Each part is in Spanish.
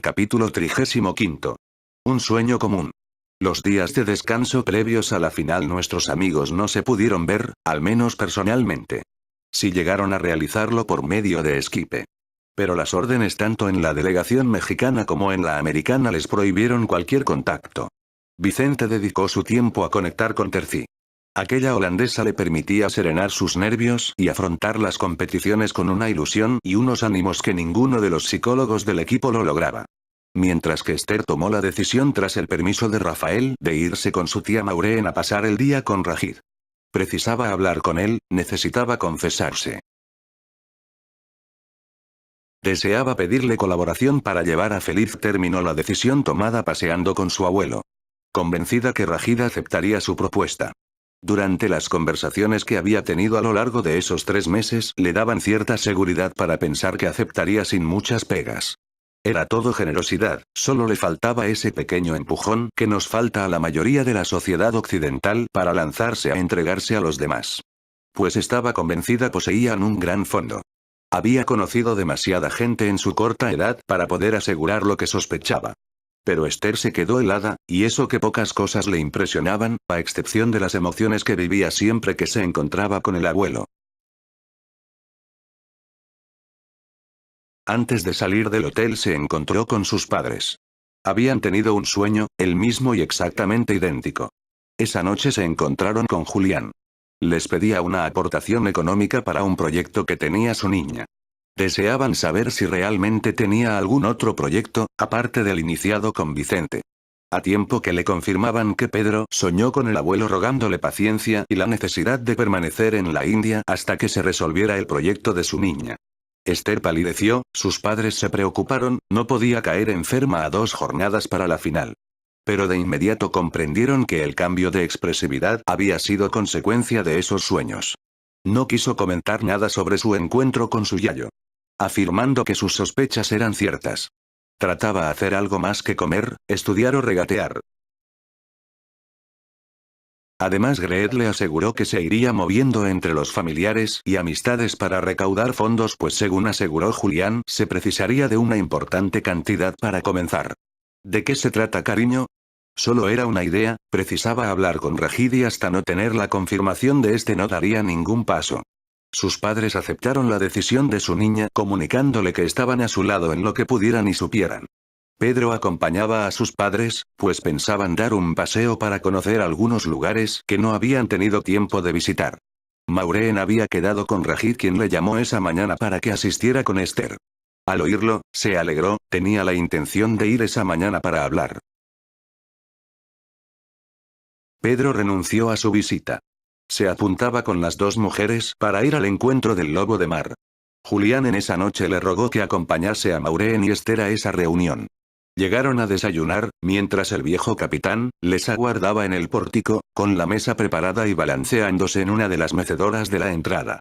Capítulo 35. Un sueño común. Los días de descanso previos a la final nuestros amigos no se pudieron ver, al menos personalmente. Sí llegaron a realizarlo por medio de Skype. Pero las órdenes tanto en la delegación mexicana como en la americana les prohibieron cualquier contacto. Vicente dedicó su tiempo a conectar con Terci. Aquella holandesa le permitía serenar sus nervios y afrontar las competiciones con una ilusión y unos ánimos que ninguno de los psicólogos del equipo lo lograba. Mientras que Esther tomó la decisión tras el permiso de Rafael de irse con su tía Maureen a pasar el día con Rajid. Precisaba hablar con él, necesitaba confesarse. Deseaba pedirle colaboración para llevar a feliz término la decisión tomada paseando con su abuelo. Convencida que Rajid aceptaría su propuesta. Durante las conversaciones que había tenido a lo largo de esos 3 meses le daban cierta seguridad para pensar que aceptaría sin muchas pegas. Era todo generosidad, solo le faltaba ese pequeño empujón que nos falta a la mayoría de la sociedad occidental para lanzarse a entregarse a los demás. Pues estaba convencida poseían un gran fondo. Había conocido demasiada gente en su corta edad para poder asegurar lo que sospechaba. Pero Esther se quedó helada, y eso que pocas cosas le impresionaban, a excepción de las emociones que vivía siempre que se encontraba con el abuelo. Antes de salir del hotel se encontró con sus padres. Habían tenido un sueño, el mismo y exactamente idéntico. Esa noche se encontraron con Julián. Les pedía una aportación económica para un proyecto que tenía su niña. Deseaban saber si realmente tenía algún otro proyecto, aparte del iniciado con Vicente. A tiempo que le confirmaban que Pedro soñó con el abuelo rogándole paciencia y la necesidad de permanecer en la India hasta que se resolviera el proyecto de su niña. Esther palideció, sus padres se preocuparon, no podía caer enferma a 2 jornadas para la final. Pero de inmediato comprendieron que el cambio de expresividad había sido consecuencia de esos sueños. No quiso comentar nada sobre su encuentro con su yayo. Afirmando que sus sospechas eran ciertas. Trataba hacer algo más que comer, estudiar o regatear. Además Greed le aseguró que se iría moviendo entre los familiares y amistades para recaudar fondos pues según aseguró Julián se precisaría de una importante cantidad para comenzar. ¿De qué se trata, cariño? Solo era una idea, precisaba hablar con Rajid y hasta no tener la confirmación de este no daría ningún paso. Sus padres aceptaron la decisión de su niña comunicándole que estaban a su lado en lo que pudieran y supieran. Pedro acompañaba a sus padres, pues pensaban dar un paseo para conocer algunos lugares que no habían tenido tiempo de visitar. Maureen había quedado con Rajid quien le llamó esa mañana para que asistiera con Esther. Al oírlo, se alegró, tenía la intención de ir esa mañana para hablar. Pedro renunció a su visita. Se apuntaba con las 2 mujeres para ir al encuentro del lobo de mar. Julián en esa noche le rogó que acompañase a Maureen y Esther a esa reunión. Llegaron a desayunar, mientras el viejo capitán les aguardaba en el pórtico, con la mesa preparada y balanceándose en una de las mecedoras de la entrada.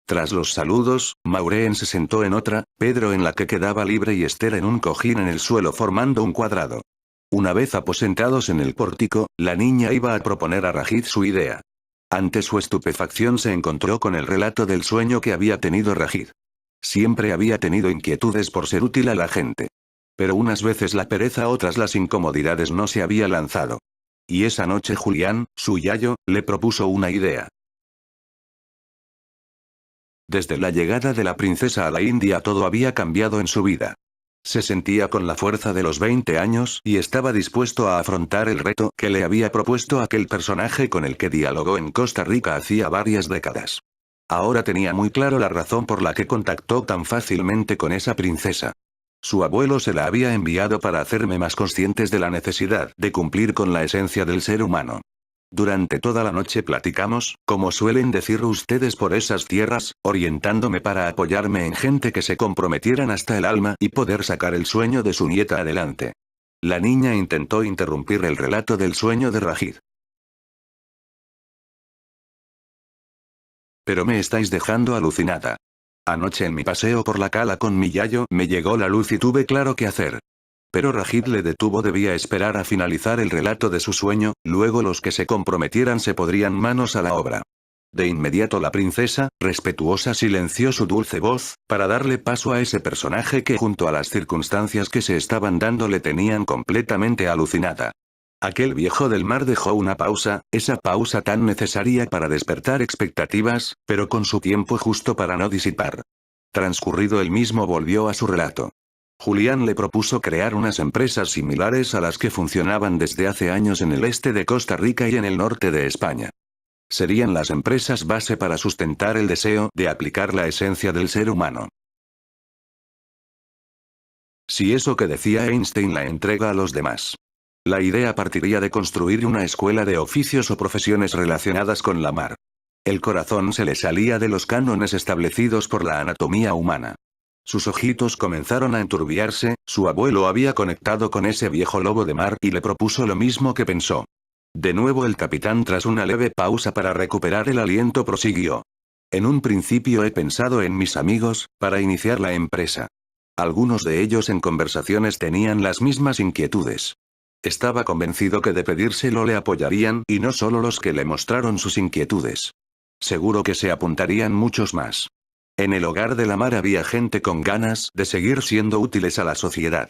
Tras los saludos, Maureen se sentó en otra, Pedro en la que quedaba libre y Esther en un cojín en el suelo formando un cuadrado. Una vez aposentados en el pórtico, la niña iba a proponer a Rajid su idea. Ante su estupefacción se encontró con el relato del sueño que había tenido Rajid. Siempre había tenido inquietudes por ser útil a la gente. Pero unas veces la pereza, otras las incomodidades no se había lanzado. Y esa noche Julián, su yayo, le propuso una idea. Desde la llegada de la princesa a la India todo había cambiado en su vida. Se sentía con la fuerza de los 20 años y estaba dispuesto a afrontar el reto que le había propuesto aquel personaje con el que dialogó en Costa Rica hacía varias décadas. Ahora tenía muy claro la razón por la que contactó tan fácilmente con esa princesa. Su abuelo se la había enviado para hacerme más conscientes de la necesidad de cumplir con la esencia del ser humano. Durante toda la noche platicamos, como suelen decir ustedes por esas tierras, orientándome para apoyarme en gente que se comprometieran hasta el alma y poder sacar el sueño de su nieta adelante. La niña intentó interrumpir el relato del sueño de Rajid. Pero me estáis dejando alucinada. Anoche en mi paseo por la cala con mi yayo me llegó la luz y tuve claro qué hacer. Pero Rajid le detuvo, debía esperar a finalizar el relato de su sueño, luego los que se comprometieran se podrían manos a la obra. De inmediato la princesa, respetuosa, silenció su dulce voz, para darle paso a ese personaje que junto a las circunstancias que se estaban dando le tenían completamente alucinada. Aquel viejo del mar dejó una pausa, esa pausa tan necesaria para despertar expectativas, pero con su tiempo justo para no disipar. Transcurrido el mismo volvió a su relato. Julián le propuso crear unas empresas similares a las que funcionaban desde hace años en el este de Costa Rica y en el norte de España. Serían las empresas base para sustentar el deseo de aplicar la esencia del ser humano. Si eso que decía Einstein la entrega a los demás. La idea partiría de construir una escuela de oficios o profesiones relacionadas con la mar. El corazón se le salía de los cánones establecidos por la anatomía humana. Sus ojitos comenzaron a enturbiarse, su abuelo había conectado con ese viejo lobo de mar y le propuso lo mismo que pensó. De nuevo el capitán, tras una leve pausa para recuperar el aliento, prosiguió. En un principio he pensado en mis amigos, para iniciar la empresa. Algunos de ellos en conversaciones tenían las mismas inquietudes. Estaba convencido que de pedírselo le apoyarían, y no solo los que le mostraron sus inquietudes. Seguro que se apuntarían muchos más. En el hogar de la mar había gente con ganas de seguir siendo útiles a la sociedad.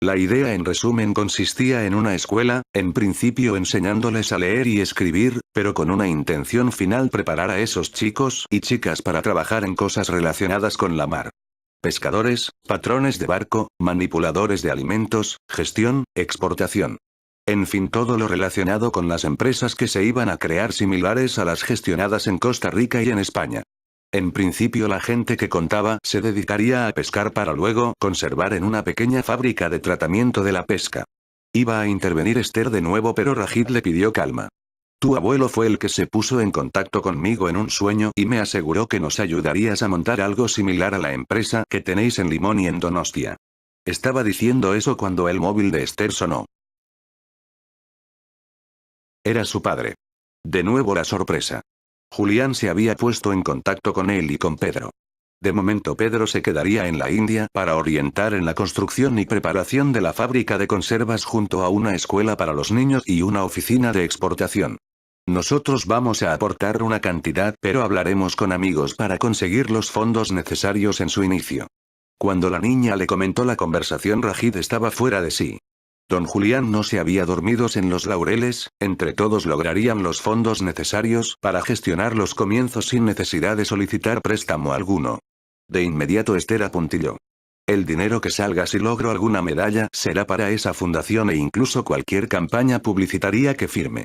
La idea en resumen consistía en una escuela, en principio enseñándoles a leer y escribir, pero con una intención final: preparar a esos chicos y chicas para trabajar en cosas relacionadas con la mar. Pescadores, patrones de barco, manipuladores de alimentos, gestión, exportación. En fin, todo lo relacionado con las empresas que se iban a crear similares a las gestionadas en Costa Rica y en España. En principio la gente que contaba se dedicaría a pescar para luego conservar en una pequeña fábrica de tratamiento de la pesca. Iba a intervenir Esther de nuevo, pero Rajid le pidió calma. Tu abuelo fue el que se puso en contacto conmigo en un sueño y me aseguró que nos ayudarías a montar algo similar a la empresa que tenéis en Limón y en Donostia. Estaba diciendo eso cuando el móvil de Esther sonó. Era su padre. De nuevo la sorpresa. Julián se había puesto en contacto con él y con Pedro. De momento Pedro se quedaría en la India para orientar en la construcción y preparación de la fábrica de conservas junto a una escuela para los niños y una oficina de exportación. Nosotros vamos a aportar una cantidad, pero hablaremos con amigos para conseguir los fondos necesarios en su inicio. Cuando la niña le comentó la conversación, Rajid estaba fuera de sí. Don Julián no se había dormido en los laureles, entre todos lograrían los fondos necesarios para gestionar los comienzos sin necesidad de solicitar préstamo alguno. De inmediato Esther apuntilló. El dinero que salga si logro alguna medalla será para esa fundación e incluso cualquier campaña publicitaria que firme.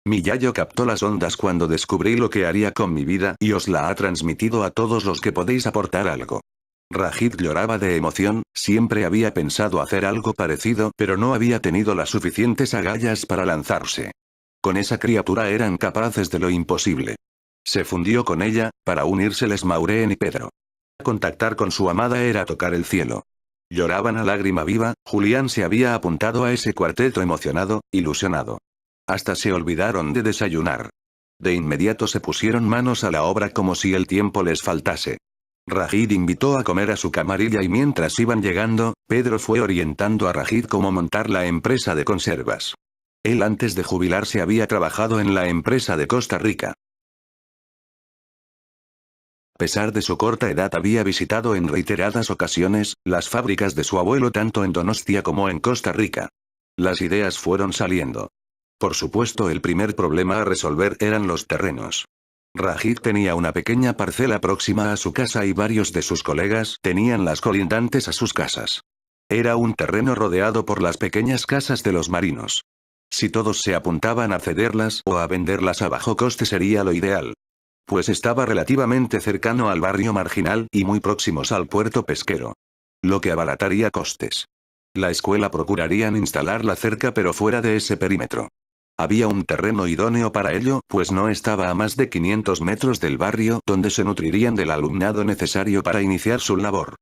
Mi yayo captó las ondas cuando descubrí lo que haría con mi vida y os la ha transmitido a todos los que podéis aportar algo. Rajid lloraba de emoción, siempre había pensado hacer algo parecido, pero no había tenido las suficientes agallas para lanzarse. Con esa criatura eran capaces de lo imposible. Se fundió con ella, para unírseles Maureen y Pedro. Contactar con su amada era tocar el cielo. Lloraban a lágrima viva. Julián se había apuntado a ese cuarteto emocionado, ilusionado. Hasta se olvidaron de desayunar. De inmediato se pusieron manos a la obra como si el tiempo les faltase. Rajid invitó a comer a su camarilla y mientras iban llegando, Pedro fue orientando a Rajid cómo montar la empresa de conservas. Él antes de jubilarse había trabajado en la empresa de Costa Rica. A pesar de su corta edad había visitado en reiteradas ocasiones las fábricas de su abuelo tanto en Donostia como en Costa Rica. Las ideas fueron saliendo. Por supuesto, el primer problema a resolver eran los terrenos. Rajid tenía una pequeña parcela próxima a su casa y varios de sus colegas tenían las colindantes a sus casas. Era un terreno rodeado por las pequeñas casas de los marinos. Si todos se apuntaban a cederlas o a venderlas a bajo coste sería lo ideal. Pues estaba relativamente cercano al barrio marginal y muy próximos al puerto pesquero. Lo que abarataría costes. La escuela procurarían instalarla cerca pero fuera de ese perímetro. Había un terreno idóneo para ello, pues no estaba a más de 500 metros del barrio donde se nutrirían del alumnado necesario para iniciar su labor.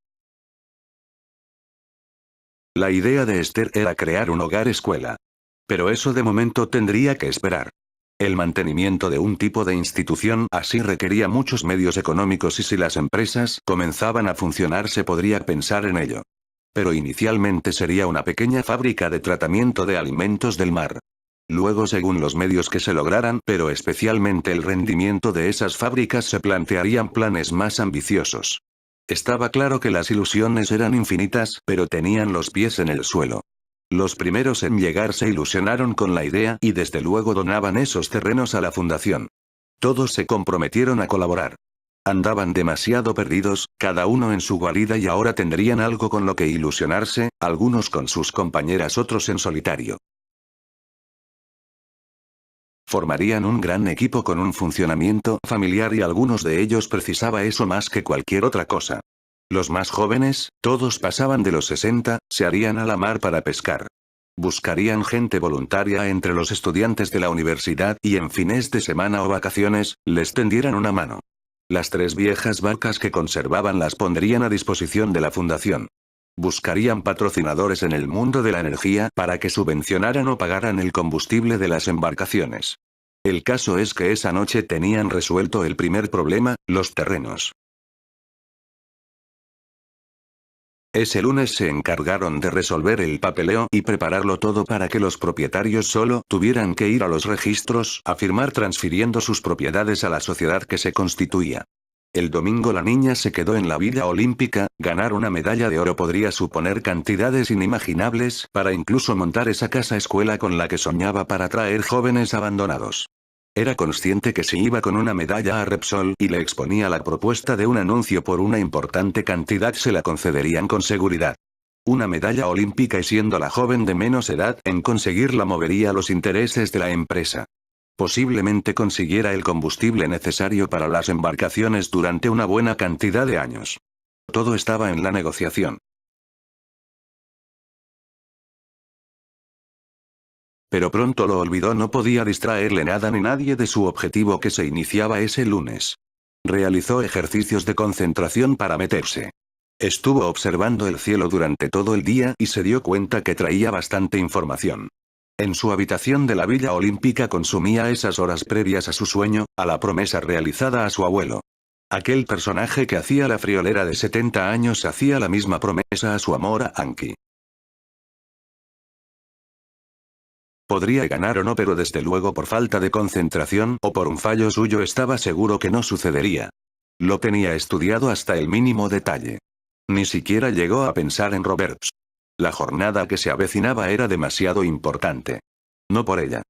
La idea de Esther era crear un hogar escuela. Pero eso de momento tendría que esperar. El mantenimiento de un tipo de institución así requería muchos medios económicos y si las empresas comenzaban a funcionar se podría pensar en ello. Pero inicialmente sería una pequeña fábrica de tratamiento de alimentos del mar. Luego, según los medios que se lograran, pero especialmente el rendimiento de esas fábricas, se plantearían planes más ambiciosos. Estaba claro que las ilusiones eran infinitas, pero tenían los pies en el suelo. Los primeros en llegar se ilusionaron con la idea y desde luego donaban esos terrenos a la fundación. Todos se comprometieron a colaborar. Andaban demasiado perdidos, cada uno en su guarida, y ahora tendrían algo con lo que ilusionarse, algunos con sus compañeras, otros en solitario. Formarían un gran equipo con un funcionamiento familiar y algunos de ellos precisaba eso más que cualquier otra cosa. Los más jóvenes, todos pasaban de los 60, se harían a la mar para pescar. Buscarían gente voluntaria entre los estudiantes de la universidad y en fines de semana o vacaciones, les tendieran una mano. Las 3 viejas barcas que conservaban las pondrían a disposición de la fundación. Buscarían patrocinadores en el mundo de la energía para que subvencionaran o pagaran el combustible de las embarcaciones. El caso es que esa noche tenían resuelto el primer problema, los terrenos. Ese lunes se encargaron de resolver el papeleo y prepararlo todo para que los propietarios solo tuvieran que ir a los registros a firmar transfiriendo sus propiedades a la sociedad que se constituía. El domingo la niña se quedó en la Villa Olímpica. Ganar una medalla de oro podría suponer cantidades inimaginables para incluso montar esa casa escuela con la que soñaba para atraer jóvenes abandonados. Era consciente que si iba con una medalla a Repsol y le exponía la propuesta de un anuncio por una importante cantidad, se la concederían con seguridad. Una medalla olímpica, y siendo la joven de menos edad en conseguirla, movería los intereses de la empresa. Posiblemente consiguiera el combustible necesario para las embarcaciones durante una buena cantidad de años. Todo estaba en la negociación. Pero pronto lo olvidó, no podía distraerle nada ni nadie de su objetivo que se iniciaba ese lunes. Realizó ejercicios de concentración para meterse. Estuvo observando el cielo durante todo el día y se dio cuenta que traía bastante información. En su habitación de la Villa Olímpica consumía esas horas previas a su sueño, a la promesa realizada a su abuelo. Aquel personaje que hacía la friolera de 70 años hacía la misma promesa a su amor a Anki. Podría ganar o no, pero desde luego por falta de concentración o por un fallo suyo estaba seguro que no sucedería. Lo tenía estudiado hasta el mínimo detalle. Ni siquiera llegó a pensar en Roberts. La jornada que se avecinaba era demasiado importante. No por ella.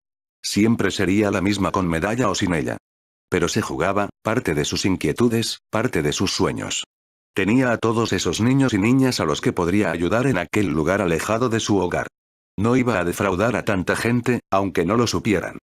Siempre sería la misma con medalla o sin ella. Pero se jugaba, parte de sus inquietudes, parte de sus sueños. Tenía a todos esos niños y niñas a los que podría ayudar en aquel lugar alejado de su hogar. No iba a defraudar a tanta gente, aunque no lo supieran.